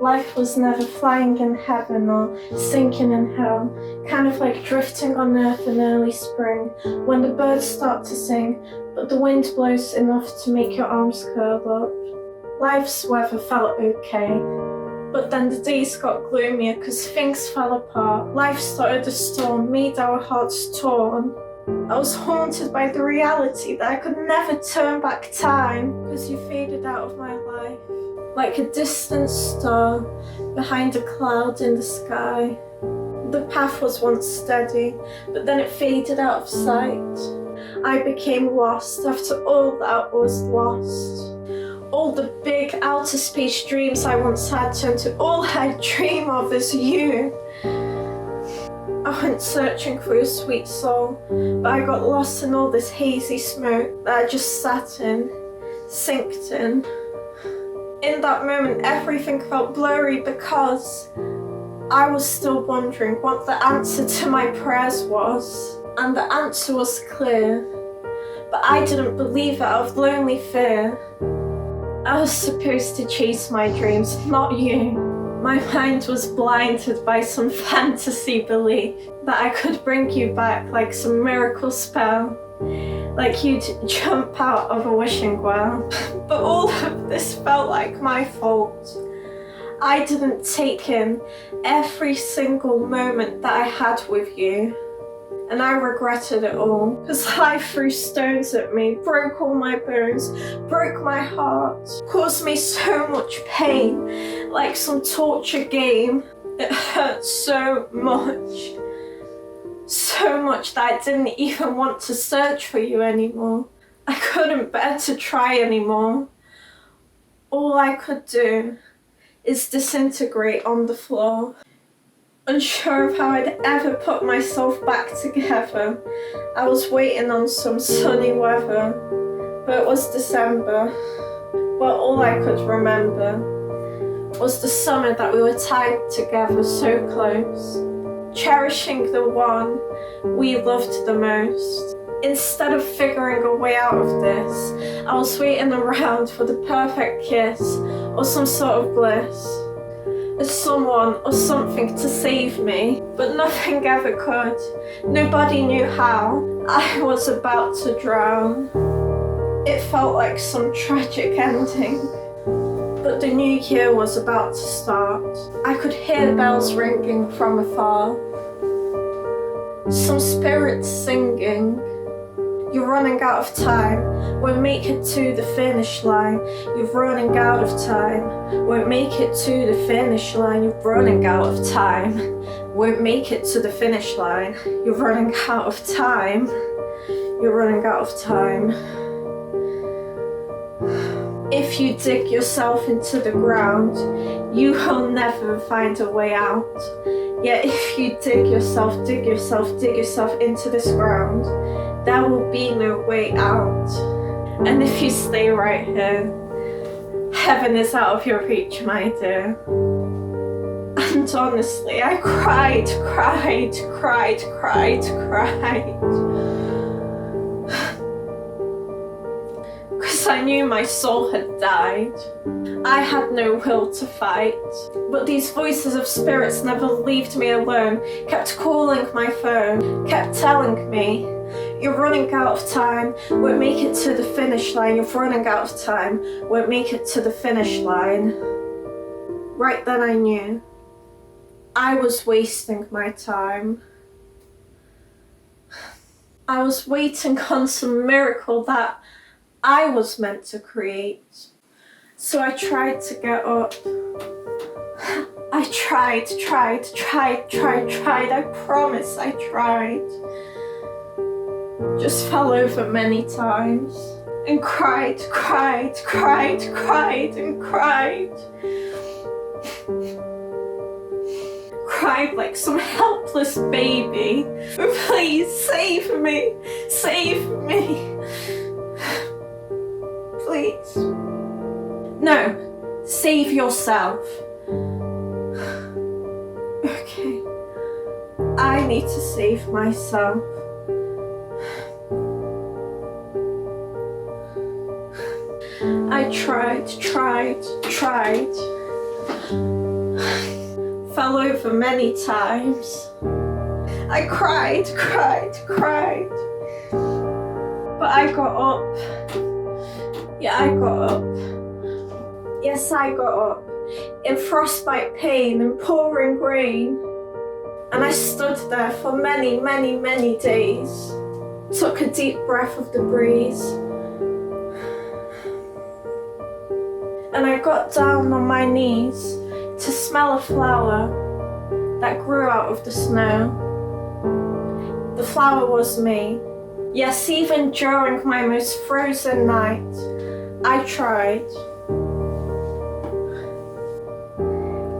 Life was never flying in heaven or sinking in hell, kind of like drifting on earth in early spring, when the birds start to sing, but the wind blows enough to make your arms curl up. Life's weather felt okay, but then the days got gloomier because things fell apart. Life started a storm, made our hearts torn. I was haunted by the reality that I could never turn back time, because you faded out of my life like a distant star behind a cloud in the sky. The path was once steady, but then it faded out of sight. I became lost after all that was lost. All the big outer space dreams I once had turned to all I dream of is you. I went searching for your sweet soul, but I got lost in all this hazy smoke that I just sat in, sinked in. In that moment, everything felt blurry because I was still wondering what the answer to my prayers was. And the answer was clear, but I didn't believe it out of lonely fear. I was supposed to chase my dreams, not you. My mind was blinded by some fantasy belief that I could bring you back like some miracle spell, like you'd jump out of a wishing well. But all of this felt like my fault. I didn't take in every single moment that I had with you, and I regretted it all, because life threw stones at me, broke all my bones, broke my heart, caused me so much pain, like some torture game. It hurt so much that I didn't even want to search for you anymore. I couldn't bear to try anymore. All I could do is disintegrate on the floor. Unsure of how I'd ever put myself back together, I was waiting on some sunny weather, but it was December. Well, all I could remember was the summer that we were tied together so close, cherishing the one we loved the most. Instead of figuring a way out of this, I was waiting around for the perfect kiss or some sort of bliss. As someone or something to save me, but nothing ever could. Nobody knew how. I was about to drown. It felt like some tragic ending. But the new year was about to start. I could hear bells ringing from afar. Some spirits singing. You're running out of time, won't make it to the finish line. You're running out of time, won't make it to the finish line. You're running out of time, won't make it to the finish line. You're running out of time, you're running out of time. If you dig yourself into the ground, you will never find a way out. Yet if you dig yourself into this ground, there will be no way out. And if you stay right here, heaven is out of your reach, my dear. And honestly, I cried. Because I knew my soul had died. I had no will to fight. But these voices of spirits never left me alone, kept calling my phone, kept telling me, you're running out of time, won't make it to the finish line. You're running out of time, won't make it to the finish line. Right then I knew I was wasting my time. I was waiting on some miracle that I was meant to create. So I tried to get up. I tried. I promise I tried. Just fell over many times and cried and cried. Cried like some helpless baby. Please save me. Please. No, save yourself. Okay, I need to save myself. I tried. fell over many times. I cried. But I got up. Yeah, I got up. Yes, I got up. In frostbite pain and pouring rain. And I stood there for many days. Took a deep breath of the breeze. And I got down on my knees to smell a flower that grew out of the snow. The flower was me. Yes, even during my most frozen night, I tried.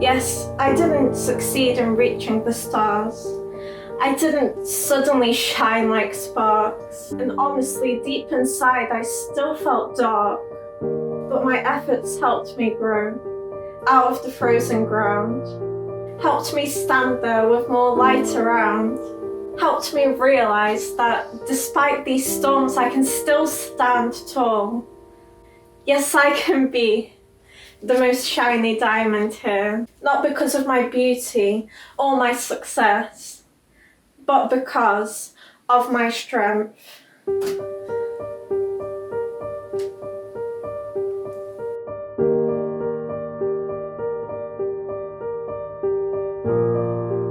Yes, I didn't succeed in reaching the stars. I didn't suddenly shine like sparks. And honestly, deep inside, I still felt dark. But my efforts helped me grow out of the frozen ground. Helped me stand there with more light around. Helped me realize that despite these storms, I can still stand tall. Yes, I can be the most shiny diamond here. Not because of my beauty or my success, but because of my strength.